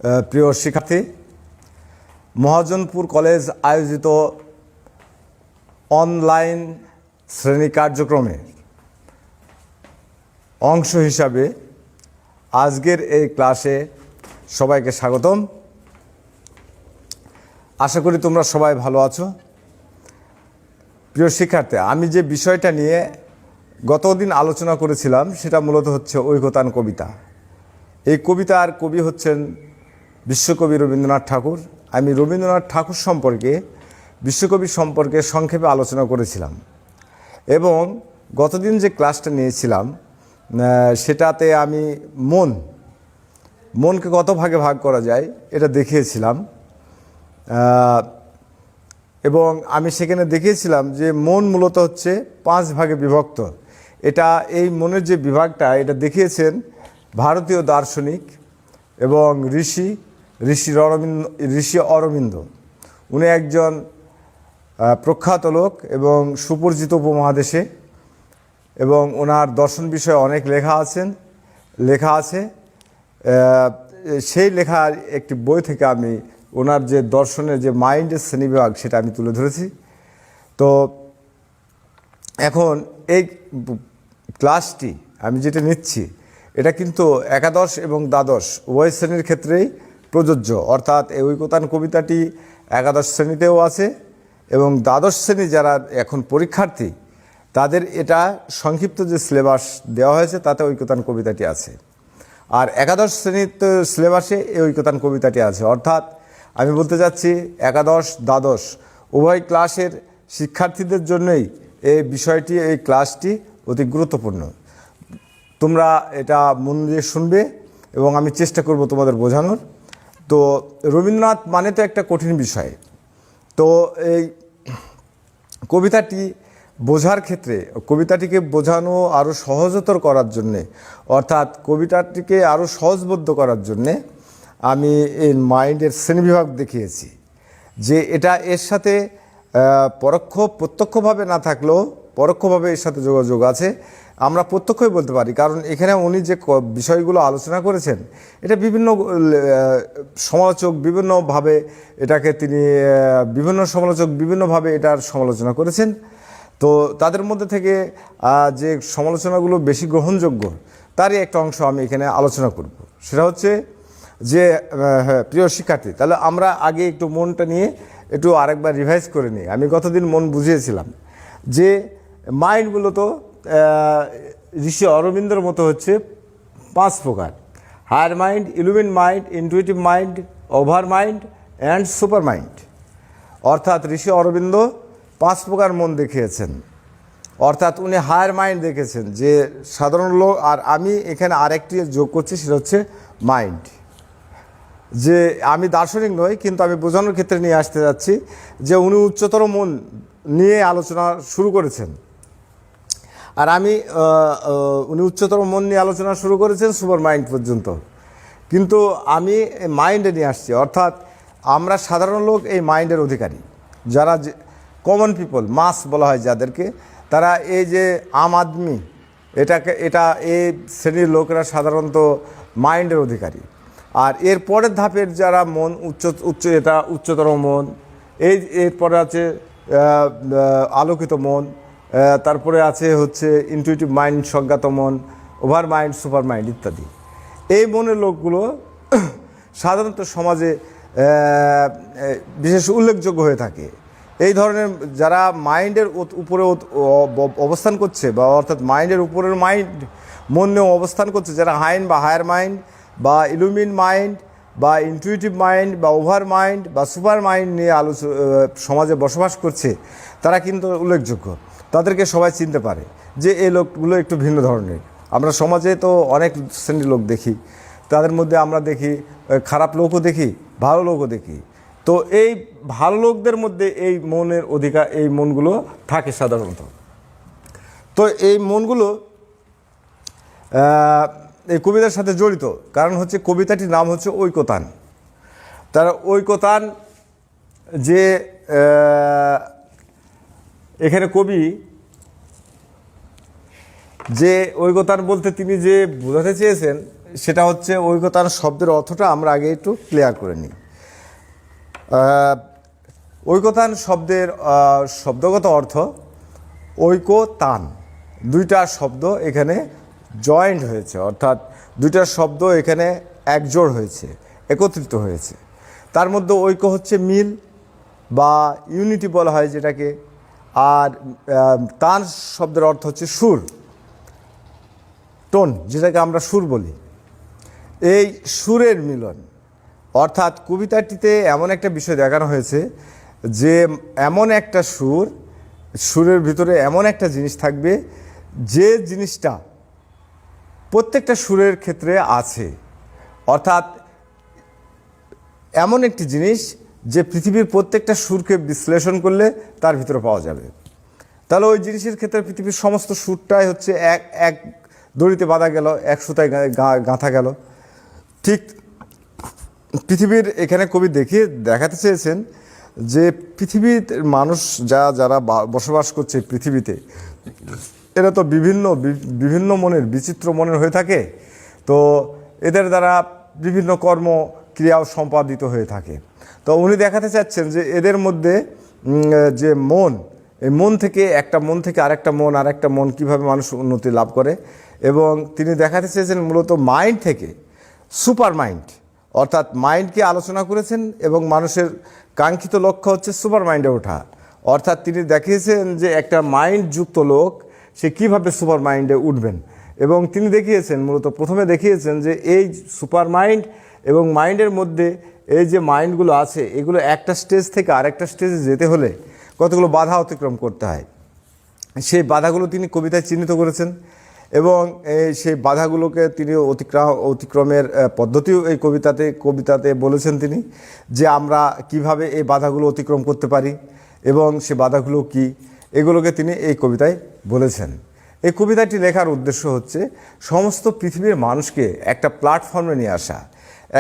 প্রিয় শিক্ষার্থী, মহাজনপুর কলেজ আয়োজিত অনলাইন শ্রেণী কার্যক্রমে অংশ হিসাবে আজকের এই ক্লাসে সবাইকে স্বাগতম। আশা করি তোমরা সবাই ভালো আছো। প্রিয় শিক্ষার্থী, আমি যে বিষয়টা নিয়ে গতদিন আলোচনা করেছিলাম সেটা মূলত হচ্ছে ঐকতান কবিতা। এই কবিতার কবি হচ্ছেন বিশ্বকবি রবীন্দ্রনাথ ঠাকুর। আমি রবীন্দ্রনাথ ঠাকুর সম্পর্কে, বিশ্বকবি সম্পর্কে সংক্ষেপে আলোচনা করেছিলাম এবং গতদিন যে ক্লাসটা নিয়েছিলাম সেটাতে আমি মনকে কত ভাগে ভাগ করা যায় এটা দেখিয়েছিলাম এবং আমি সেখানে দেখিয়েছিলাম যে মন মূলত হচ্ছে 5 ভাগে বিভক্ত। এই মনের যে বিভাগটা এটা দেখিয়েছেন ভারতীয় দার্শনিক এবং ঋষি অরবিন্দ। উনি একজন প্রখ্যাত লোক এবং সুপরিচিত উপমহাদেশে, এবং ওনার দর্শন বিষয়ে অনেক লেখা আছে। সেই লেখার একটি বই থেকে আমি ওনার যে দর্শনের যে মাইন্ডের শ্রেণীবিভাগ সেটা আমি তুলে ধরেছি। তো এখন এই ক্লাসটি আমি যেটা নিচ্ছি এটা কিন্তু একাদশ এবং দ্বাদশ উভয় শ্রেণীর ক্ষেত্রেই প্রযোজ্য, অর্থাৎ এই ঐকতান কবিতাটি একাদশ শ্রেণীতেও আছে এবং দ্বাদশ শ্রেণী যারা এখন পরীক্ষার্থী তাদের এটা সংক্ষিপ্ত যে সিলেবাস দেওয়া হয়েছে তাতে ঐকতান কবিতাটি আছে, আর একাদশ শ্রেণীর সিলেবাসে এই ঐকতান কবিতাটি আছে। অর্থাৎ আমি বলতে চাচ্ছি একাদশ দ্বাদশ উভয় ক্লাসের শিক্ষার্থীদের জন্যই এই ক্লাসটি অতি গুরুত্বপূর্ণ। তোমরা এটা মন দিয়ে শুনবে এবং আমি চেষ্টা করব তোমাদের বোঝানোর। তো রবীন্দ্রনাথ মানে তো একটা কঠিন বিষয়। তো এই কবিতাটি বোঝার ক্ষেত্রে, কবিতাটিকে বোঝানো আরও সহজতর করার জন্যে, অর্থাৎ কবিতাটিকে আরও সহজবোধ্য করার জন্যে আমি এই মাইন্ডের শ্রেণীবিভাগ দেখিয়েছি যে এটা এর সাথে প্রত্যক্ষভাবে না থাকলেও পরোক্ষভাবে এর সাথে যোগাযোগ আছে। আমরা প্রত্যক্ষই বলতে পারি, কারণ এখানে উনি যে বিষয়গুলো আলোচনা করেছেন এটা বিভিন্ন সমালোচক বিভিন্নভাবে বিভিন্নভাবে এটার সমালোচনা করেছেন। তো তাদের মধ্যে থেকে যে সমালোচনাগুলো বেশি গ্রহণযোগ্য তারই একটা অংশ আমি এখানে আলোচনা করব। সেটা হচ্ছে যে প্রিয় শিক্ষার্থী, তাহলে আমরা আগে একটু মনটা নিয়ে একটু আরেকবার রিভাইজ করে নিই। আমি গতদিন মন বুঝিয়েছিলাম যে মাইন্ড মূলত ঋষি অরবিন্দর মতো হচ্ছে 5 প্রকার: higher mind, illumined mind, intuitive mind, over mind and super mind. অর্থাৎ ঋষি অরবিন্দ 5 প্রকার মন দেখিয়েছেন, অর্থাৎ উনি হায়ার মাইন্ড দেখেছেন যে সাধারণ লোক। আর আমি এখানে আরেকটি যোগ করছি, সেটা হচ্ছে মাইন্ড। যে আমি দার্শনিক নই, কিন্তু আমি বোঝানোর ক্ষেত্রে নিয়ে আসতে যাচ্ছি যে উনি উচ্চতর মন নিয়ে আলোচনা শুরু করেছেন, আর উনি উচ্চতর মন নিয়ে আলোচনা শুরু করেছেন সুপার মাইন্ড পর্যন্ত, কিন্তু আমি মাইন্ডে নিয়ে আসছি। অর্থাৎ আমরা সাধারণ লোক এই মাইন্ডের অধিকারী, যারা কমন পিপল, মাস বলা হয় যাদেরকে, তারা এই যে আম আদমি এই শ্রেণীর লোকেরা সাধারণত মাইন্ডের অধিকারী। আর এর পরের ধাপের যারা মন উচ্চতর মন, এরপরে আছে আলোকিত মন, তারপরে আছে হচ্ছে ইনটুইটিভ মাইন্ড, স্বজ্ঞাত মন, ওভার মাইন্ড, সুপার মাইন্ড ইত্যাদি। এই মনের লোকগুলো সাধারণত সমাজে বিশেষ উল্লেখযোগ্য হয়ে থাকে। এই ধরনের যারা মাইন্ডের উপরে অবস্থান করছে, বা অর্থাৎ মাইন্ডের উপরের মন নিয়ে অবস্থান করছে, যারা হায়ার মাইন্ড বা ইলুমিন মাইন্ড বা ইনটুইটিভ মাইন্ড বা ওভার মাইন্ড বা সুপার মাইন্ড নিয়ে সমাজে বসবাস করছে, তারা কিন্তু উল্লেখযোগ্য। তাদেরকে সবাই চিনতে পারে যে এই লোকগুলো একটু ভিন্ন ধরনের। আমরা সমাজে তো অনেক শ্রেণীর লোক দেখি, তাদের মধ্যে আমরা দেখি খারাপ লোকও দেখি, ভালো লোকও দেখি। তো এই ভালো লোকদের মধ্যে এই মনগুলো থাকে সাধারণত। তো এই মনগুলো এই কবিতার সাথে জড়িত, কারণ হচ্ছে কবিতাটির নাম হচ্ছে ঐকতান। তারা ঐকতান যে এখানে কবি যে ঐকতান বলতে তিনি যে বোঝাতে চেয়েছেন সেটা হচ্ছে ঐকতান শব্দের অর্থটা আমরা আগে একটু ক্লিয়ার করে নিই। ঐকতান শব্দের শব্দগত অর্থ ঐকতান, দুইটা শব্দ এখানে জয়েন্ট হয়েছে, অর্থাৎ দুইটা শব্দ এখানে একজোড় হয়েছে, একত্রিত হয়েছে। তার মধ্যে ঐক্য হচ্ছে মিল বা ইউনিটি বলা হয় যেটাকে, আর তান শব্দের অর্থ হচ্ছে সুর, টোন, যেটাকে আমরা সুর বলি। এই সুরের মিলন, অর্থাৎ কবিতাটিতে এমন একটা বিষয় দেখানো হয়েছে যে এমন একটা সুরের ভিতরে এমন একটা জিনিস থাকবে যে জিনিসটা প্রত্যেকটা সুরের ক্ষেত্রে আছে, অর্থাৎ এমন একটি জিনিস যে পৃথিবীর প্রত্যেকটা সুরকে বিশ্লেষণ করলে তার ভিতরে পাওয়া যাবে। তাহলে ওই জিনিসের ক্ষেত্রে পৃথিবীর সমস্ত সুরটাই হচ্ছে এক এক দড়িতে বাঁধা গেল, এক সুতায় গাঁথা গেল। ঠিক পৃথিবীর এখানে কবি দেখাতে চেয়েছেন যে পৃথিবীর মানুষ যারা বসবাস করছে পৃথিবীতে, এরা তো বিভিন্ন মনের, বিচিত্র মনের হয়ে থাকে। তো এদের দ্বারা বিভিন্ন কর্ম ক্রিয়াও সম্পাদিত হয়ে থাকে। তো উনি দেখাতে চাচ্ছেন যে এদের মধ্যে যে মন, এই মন থেকে আরেকটা মন কীভাবে মানুষ উন্নতি লাভ করে, এবং তিনি দেখাতে চেয়েছেন মূলত মাইন্ড থেকে সুপার মাইন্ড, অর্থাৎ মাইন্ডকে আলোচনা করেছেন, এবং মানুষের কাঙ্ক্ষিত লক্ষ্য হচ্ছে সুপার মাইন্ডে ওঠা। অর্থাৎ তিনি দেখিয়েছেন যে একটা মাইন্ড যুক্ত লোক সে কীভাবে সুপার মাইন্ডে উঠবেন, এবং তিনি প্রথমে দেখিয়েছেন যে এই সুপার মাইন্ড এবং মাইন্ডের মধ্যে এই যে মাইন্ডগুলো আছে, এগুলো একটা স্টেজ থেকে আরেকটা স্টেজে যেতে হলে কতগুলো বাধা অতিক্রম করতে হয়। সেই বাধাগুলো তিনি কবিতায় চিহ্নিত করেছেন, এবং সেই বাধাগুলোকে তিনি অতিক্রমের পদ্ধতিও এই কবিতাতে বলেছেন তিনি, যে আমরা কিভাবে এই বাধাগুলো অতিক্রম করতে পারি এবং সে বাধাগুলো কি, এগুলোকে তিনি এই কবিতায় বলেছেন। এই কবিতাটি লেখার উদ্দেশ্য হচ্ছে সমস্ত পৃথিবীর মানুষকে একটা প্ল্যাটফর্মে নিয়ে আসা,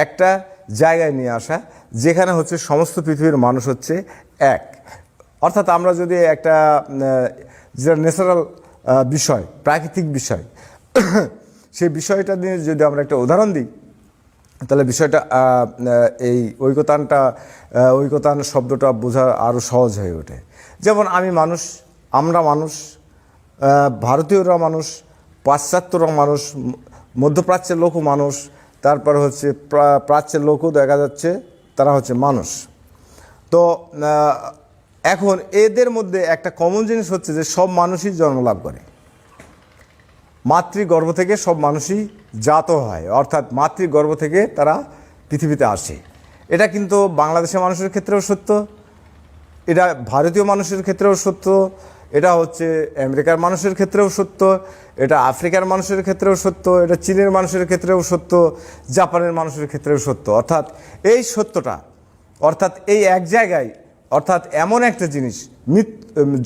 একটা জায়গায় নিয়ে আসা যেখানে হচ্ছে সমস্ত পৃথিবীর মানুষ হচ্ছে এক। অর্থাৎ আমরা যদি একটা যেটা ন্যাচারাল বিষয়, প্রাকৃতিক বিষয়, সেই বিষয়টা নিয়ে যদি আমরা একটা উদাহরণ দিই, তাহলে বিষয়টা এই ঐকতান শব্দটা বোঝা আরও সহজ হয়ে ওঠে। যেমন আমরা মানুষ, ভারতীয়রা মানুষ, পাশ্চাত্যরা মানুষ, মধ্যপ্রাচ্যের লোকও মানুষ, তারপর হচ্ছে প্রাচ্যের লোকও দেখা যাচ্ছে তারা হচ্ছে মানুষ। তো এখন এদের মধ্যে একটা কমন জিনিস হচ্ছে যে সব মানুষই জন্মলাভ করে, মাতৃগর্ভ থেকে সব মানুষই জাত হয়, অর্থাৎ মাতৃগর্ভ থেকে তারা পৃথিবীতে আসে। এটা কিন্তু বাংলাদেশের মানুষের ক্ষেত্রেও সত্য, এটা ভারতীয় মানুষের ক্ষেত্রেও সত্য, এটা হচ্ছে আমেরিকার মানুষের ক্ষেত্রেও সত্য, এটা আফ্রিকার মানুষের ক্ষেত্রেও সত্য, এটা চীনের মানুষের ক্ষেত্রেও সত্য, জাপানের মানুষের ক্ষেত্রেও সত্য। অর্থাৎ এই সত্যটা, অর্থাৎ এই এক জায়গায়, অর্থাৎ এমন একটা জিনিস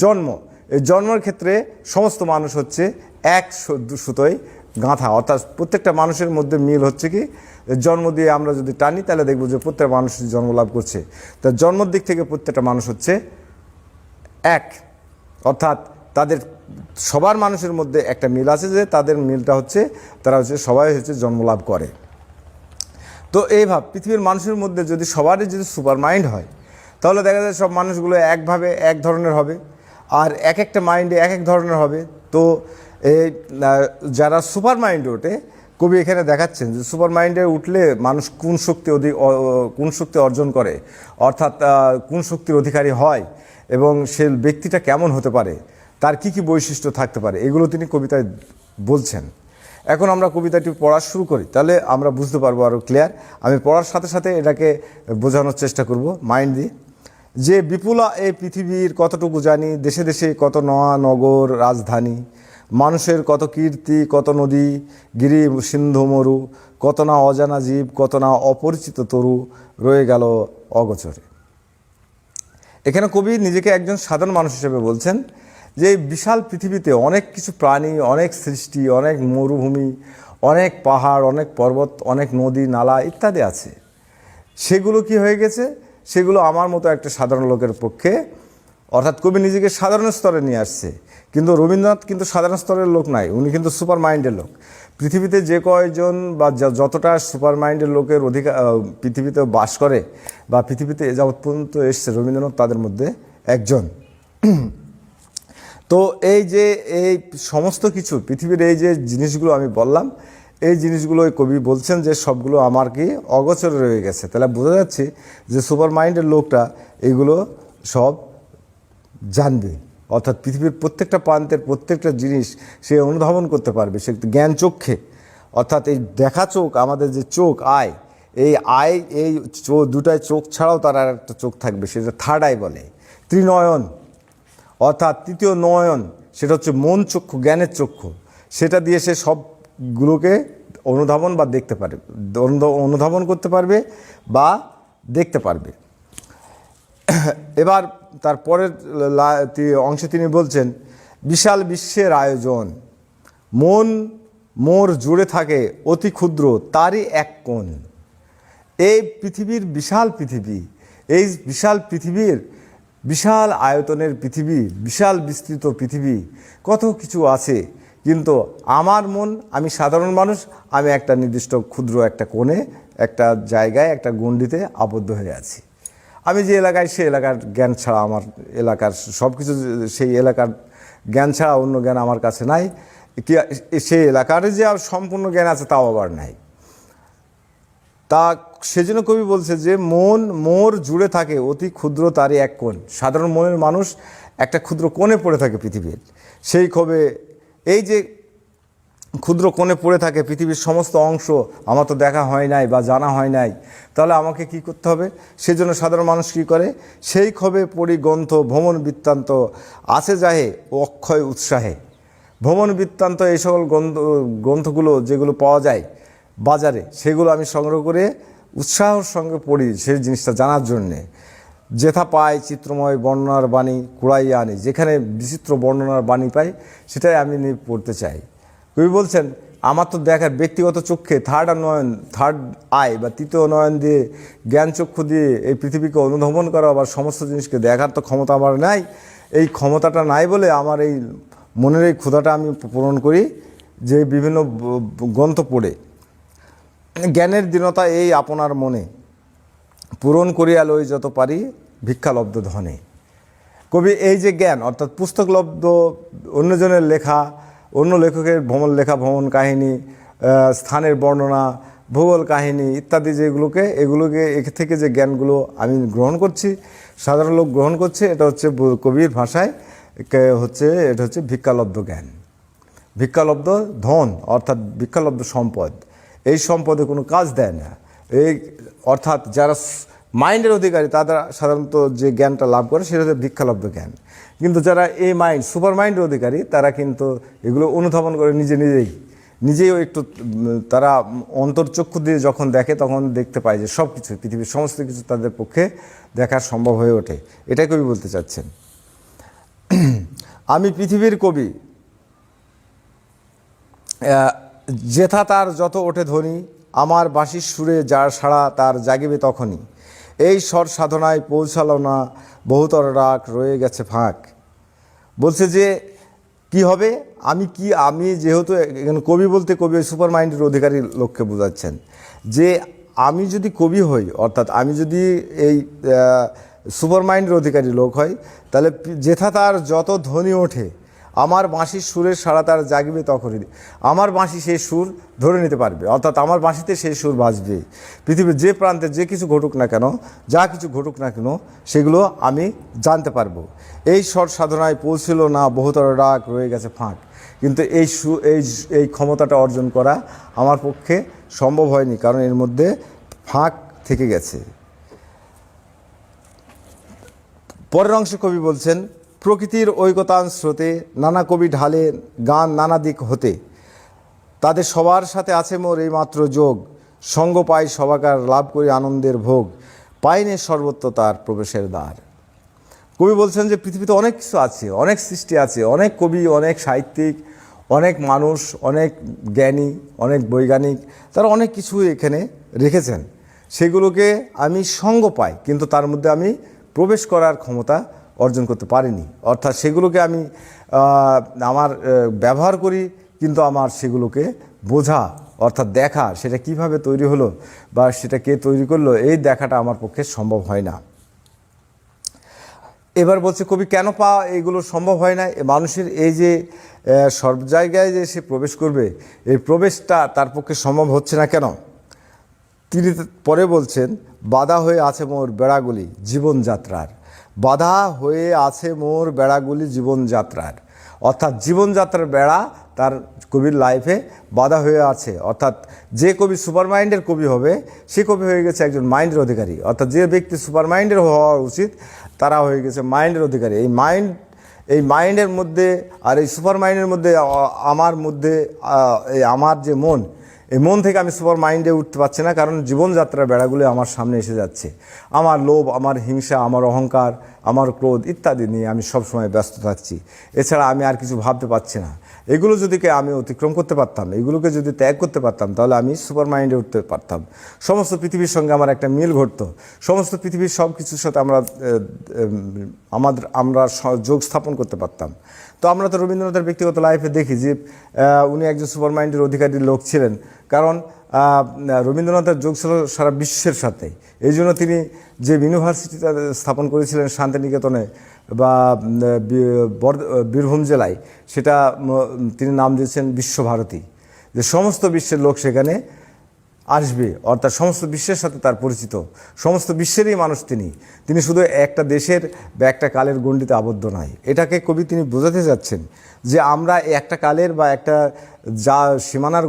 জন্ম, এই জন্মের ক্ষেত্রে সমস্ত মানুষ হচ্ছে এক সুতোয় গাঁথা, অর্থাৎ প্রত্যেকটা মানুষের মধ্যে মিল হচ্ছে কি, জন্ম দিয়ে আমরা যদি টানি তাহলে দেখব যে প্রত্যেকটা মানুষ জন্মলাভ করছে। তা জন্মের দিক থেকে প্রত্যেকটা মানুষ হচ্ছে এক, অর্থাৎ তাদের সবার মানুষের মধ্যে একটা মিল আছে, যে তাদের মিলটা হচ্ছে তারা হচ্ছে সবাই হচ্ছে জন্মলাভ করে। তো এইভাবে পৃথিবীর মানুষের মধ্যে যদি সবারই যদি সুপার মাইন্ড হয়, তাহলে দেখা যায় সব মানুষগুলো একভাবে এক ধরনের হবে, আর এক একটা মাইন্ডে এক এক ধরনের হবে। তো এই যারা সুপার মাইন্ডে ওঠে, কবি এখানে দেখাচ্ছেন যে সুপার মাইন্ডে উঠলে মানুষ কোন শক্তি অর্জন করে, অর্থাৎ কোন শক্তির অধিকারী হয়, এবং সে ব্যক্তিটা কেমন হতে পারে, তার কি কি বৈশিষ্ট্য থাকতে পারে, এগুলো তিনি কবিতায় বলছেন। এখন আমরা কবিতাটি পড়া শুরু করি, তাহলে আমরা বুঝতে পারবো আরও ক্লিয়ার। আমি পড়ার সাথে সাথে এটাকে বোঝানোর চেষ্টা করব মাইন্ড দিয়ে। যে বিপুলা এই পৃথিবীর কতটুকু জানি, দেশে দেশে কত নগর রাজধানী, মানুষের কত কীর্তি, কত নদী গিরি সিন্ধু মরু, কত না অজানা জীব, কত না অপরিচিত তরু রয়ে গেল অগোচরে। এখানে কবি নিজেকে একজন সাধারণ মানুষ হিসেবে বলছেন যে এই বিশাল পৃথিবীতে অনেক কিছু প্রাণী, অনেক সৃষ্টি, অনেক মরুভূমি, অনেক পাহাড়, অনেক পর্বত, অনেক নদী নালা ইত্যাদি আছে। সেগুলো কি হয়ে গেছে, সেগুলো আমার মতো একটা সাধারণ লোকের পক্ষে, অর্থাৎ কবি নিজেকে সাধারণ স্তরে নিয়ে আসছে। কিন্তু রবীন্দ্রনাথ কিন্তু সাধারণ স্তরের লোক নাই, উনি কিন্তু সুপার মাইন্ডের লোক। পৃথিবীতে যে কয়জন বা যতটা সুপার মাইন্ডের লোকের অধিকার পৃথিবীতে বাস করে বা পৃথিবীতে এ যাবৎ পর্যন্ত এসছে, রবীন্দ্রনাথ তাদের মধ্যে একজন। তো এই যে এই সমস্ত কিছু পৃথিবীর এই যে জিনিসগুলো আমি বললাম, এই জিনিসগুলো ওই কবি বলছেন যে সবগুলো আমার কি অগোচরে রয়ে গেছে। তাহলে বোঝা যাচ্ছে যে সুপার মাইন্ডের লোকটা এগুলো সব জানবে, অর্থাৎ পৃথিবীর প্রত্যেকটা প্রান্তের প্রত্যেকটা জিনিস সে অনুধাবন করতে পারবে। সে জ্ঞান চক্ষে, অর্থাৎ এই দেখা চোখ, আমাদের যে চোখ আয়, এই আয় এই দুটায় চোখ ছাড়াও তার আর একটা চোখ থাকবে, সেটা থার্ড আই বলে। ত্রিনয়ন অর্থাৎ তৃতীয় নয়ন, সেটা হচ্ছে মন চক্ষু, জ্ঞানের চক্ষু, সেটা দিয়ে সে সবগুলোকে অনুধাবন বা দেখতে পারবে, অনুধাবন করতে পারবে বা দেখতে পারবে। এবার তারপরের অংশে তিনি বলছেন, বিশাল বিশ্বের আয়োজন, মন মোর জুড়ে থাকে অতি ক্ষুদ্র তারই এক কোণ। এই পৃথিবীর বিশাল পৃথিবী, এই বিশাল পৃথিবীর বিশাল আয়তনের পৃথিবী, বিশাল বিস্তৃত পৃথিবী, কত কিছু আছে, কিন্তু আমার মন, আমি সাধারণ মানুষ, আমি একটা নির্দিষ্ট ক্ষুদ্র একটা কোণে, একটা জায়গায়, একটা গণ্ডিতে আবদ্ধ হয়ে আছি। আমি যে এলাকায়, সে এলাকার জ্ঞান ছাড়া, আমার এলাকার সব কিছু, সেই এলাকার জ্ঞান ছাড়া অন্য জ্ঞান আমার কাছে নাই। কি সেই এলাকার যে আর সম্পূর্ণ জ্ঞান আছে তাও আবার নাই। তা সেজন্য কবি বলছে যে মন মোর জুড়ে থাকে অতি ক্ষুদ্র তারই এক কোণ। সাধারণ মনের মানুষ একটা ক্ষুদ্র কোণে পড়ে থাকে পৃথিবীর, সেই ক্ষোভে এই যে ক্ষুদ্র কোণে পড়ে থাকে পৃথিবীর সমস্ত অংশ আমার তো দেখা হয় নাই বা জানা হয় নাই, তাহলে আমাকে কি করতে হবে? সেজন্য সাধারণ মানুষ কী করে? সেই ক্ষোভে পড়ি গ্রন্থ ভ্রমণ বৃত্তান্ত আছে যাহে ও অক্ষয় উৎসাহে। ভ্রমণ বৃত্তান্ত এই সকল গ্রন্থগুলো যেগুলো পাওয়া যায় বাজারে, সেগুলো আমি সংগ্রহ করে উৎসাহর সঙ্গে পড়ি সেই জিনিসটা জানার জন্যে। যেথা পাই চিত্রময় বর্ণনার বাণী কুড়াইয়া আনি, যেখানে বিচিত্র বর্ণনার বাণী পাই সেটাই আমি পড়তে চাই। কবি বলছেন, আমার তো দেখার ব্যক্তিগত চক্ষে থার্ড আই বা তৃতীয় নয়ন দিয়ে, জ্ঞান চক্ষু দিয়ে এই পৃথিবীকে অনুধাবন করা বা সমস্ত জিনিসকে দেখার তো ক্ষমতা আমার নাই। এই ক্ষমতাটা নাই বলে আমার এই মনের এই ক্ষুধাটা আমি পূরণ করি যে বিভিন্ন গ্রন্থ পড়ে। জ্ঞানের দীনতা এই আপনার মনে, পূরণ করিয়া লই যত পারি ভিক্ষালব্ধ ধনে। কবি এই যে জ্ঞান, অর্থাৎ পুস্তকলব্ধ, অন্যজনের লেখা, অন্য লেখকের ভ্রমণ লেখা, ভ্রমণ কাহিনী, স্থানের বর্ণনা, ভূগোল কাহিনী ইত্যাদি এগুলোকে এ থেকে যে জ্ঞানগুলো আমি গ্রহণ করছি, সাধারণ লোক গ্রহণ করছে, এটা হচ্ছে কবির ভাষায় এটা হচ্ছে ভিক্ষালব্ধ জ্ঞান, ভিক্ষালব্ধ ধন, অর্থাৎ ভিক্ষালব্ধ সম্পদ। এই সম্পদে কোনো কাজ দেয় না। এই অর্থাৎ যারা মাইন্ডের অধিকারী তারা সাধারণত যে জ্ঞানটা লাভ করে সেটা হচ্ছে ভিক্ষালব্ধ জ্ঞান। কিন্তু যারা এই মাইন্ড, সুপার মাইন্ডের অধিকারী, তারা কিন্তু এগুলো অনুধাবন করে নিজেও একটু, তারা অন্তর্চক্ষু দিয়ে যখন দেখে তখন দেখতে পায় যে সব কিছু, পৃথিবীর সমস্ত কিছু তাদের পক্ষে দেখা সম্ভব হয়ে ওঠে। এটাই কবি বলতে চাচ্ছেন। আমি পৃথিবীর কবি, যেথা তার যত ওঠে ধ্বনি, আমার বাঁশির সুরে যার সাড়া তার জাগিবে তখনই। এই স্বর সাধনায় পৌঁছালো না বহুতর রাগ, রয়ে গেছে ফাঁক। বলছে যে কি হবে, আমি যেহেতু এখানে কবি বলতে কবি ওই সুপার মাইন্ডের অধিকারী লোককে বোঝাচ্ছেন যে আমি যদি কবি হই, অর্থাৎ আমি যদি এই সুপার মাইন্ডের অধিকারী লোক হয়, তাহলে যেথা তার যত ধ্বনি ওঠে, আমার বাঁশির সুরের সাড়া তার জাগবে তখনই। আমার বাঁশি সেই সুর ধরে নিতে পারবে, অর্থাৎ আমার বাঁশিতে সেই সুর বাজবে। পৃথিবীর যে প্রান্তে যে কিছু ঘটুক না কেন, যা কিছু ঘটুক না কেন, সেগুলো আমি জানতে পারবো। এই স্বর সাধনায় পৌঁছিল না বহুতর রাগ, রয়ে গেছে ফাঁক। কিন্তু এই ক্ষমতাটা অর্জন করা আমার পক্ষে সম্ভব হয়নি, কারণ এর মধ্যে ফাঁক থেকে গেছে। পরের অংশে কবি বলছেন, প্রকৃতির ঐকতান স্রোতে নানা কবি ঢালে গান নানা দিক হতে, তাদের সবার সাথে আছে মোর এই মাত্র যোগ, সঙ্গ পাই সবাকার লাভ করি আনন্দের ভোগ, পাইনে সর্বত্র তার প্রবেশের দ্বার। কবি বলছেন যে পৃথিবীতে অনেক কিছু আছে, অনেক সৃষ্টি আছে, অনেক কবি, অনেক সাহিত্যিক, অনেক মানুষ, অনেক জ্ঞানী, অনেক বৈজ্ঞানিক, তারা অনেক কিছু এখানে রেখেছেন। সেগুলোকে আমি সঙ্গ পাই, কিন্তু তার মধ্যে আমি প্রবেশ করার ক্ষমতা অর্জন করতে পারিনি। অর্থাৎ সেগুলোকে আমি আমার ব্যবহার করি, কিন্তু আমার সেগুলোকে বোঝা অর্থাৎ দেখা, সেটা কিভাবে তৈরি হলো বা সেটা কে তৈরি করলো, এই দেখাটা আমার পক্ষে সম্ভব হয় না। এবার বলছে কবি কেন এইগুলো সম্ভব হয় না, মানুষের এই যে সব জায়গায় যে সে প্রবেশ করবে, এই প্রবেশটা তার পক্ষে সম্ভব হচ্ছে না কেন? তিনি পরে বলছেন, বাধা হয়ে আছে মোর বেড়াগুলি জীবনযাত্রার, বাধা হয়ে আছে মোর বেড়াগুলি জীবনযাত্রার, অর্থাৎ জীবনযাত্রার বেড়া তার কবির লাইফে বাধা হয়ে আছে। অর্থাৎ যে কবি সুপার মাইন্ডের কবি হবে, সে কবি হয়ে গেছে একজন মাইন্ডের অধিকারী। অর্থাৎ যে ব্যক্তি সুপার মাইন্ডের হওয়া উচিত, তারা হয়ে গেছে মাইন্ডের অধিকারী। এই মাইন্ডের মধ্যে আর এই সুপার মাইন্ডের মধ্যে আমার মধ্যে আমার যে মন, এই মন থেকে আমি সুপার মাইন্ডে উঠতে পারছি না, কারণ জীবনযাত্রার বেড়াগুলো আমার সামনে এসে যাচ্ছে। আমার লোভ, আমার হিংসা, আমার অহংকার, আমার ক্রোধ ইত্যাদি নিয়ে আমি সবসময় ব্যস্ত থাকছি। এছাড়া আমি আর কিছু ভাবতে পারছি না। এগুলো যদি আমি অতিক্রম করতে পারতাম, এগুলোকে যদি ত্যাগ করতে পারতাম, তাহলে আমি সুপার মাইন্ডে উঠতে পারতাম। সমস্ত পৃথিবীর সঙ্গে আমার একটা মিল ঘটতো। সমস্ত পৃথিবীর সব কিছুর সাথে আমরা যোগ স্থাপন করতে পারতাম। তো আমরা তো রবীন্দ্রনাথের ব্যক্তিগত লাইফে দেখি যে উনি একজন সুপার মাইন্ডের অধিকারী লোক ছিলেন, কারণ রবীন্দ্রনাথের যোগ ছিল সারা বিশ্বের সাথে। এই জন্য তিনি যে ইউনিভার্সিটিটা স্থাপন করেছিলেন শান্তিনিকেতনে বা বীরভূম জেলায়, সেটা তিনি নাম দিয়েছেন বিশ্বভারতী, যে সমস্ত বিশ্বের লোক সেখানে আসবে, অর্থাৎ সমস্ত বিশ্বের সাথে তার পরিচিত, সমস্ত বিশ্বেরই মানুষ তিনি শুধু একটা দেশের বা একটা কালের গণ্ডিতে আবদ্ধ নয়। এটাকে কবি তিনি বোঝাতে যাচ্ছেন যে আমরা একটা কালের বা একটা সীমানার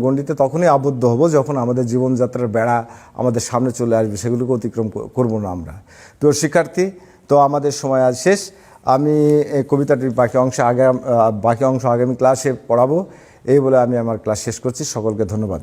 গণ্ডিতে তখনই আবদ্ধ হব যখন আমাদের জীবনযাত্রার বেড়া আমাদের সামনে চলে আসবে, সেগুলোকে অতিক্রম করব না আমরা। তো শিক্ষার্থী, তো আমাদের সময় আজ শেষ। আমি এই কবিতাটির বাকি অংশ আগামী ক্লাসে পড়াবো, এই বলে আমি আমার ক্লাস শেষ করছি। সকলকে ধন্যবাদ।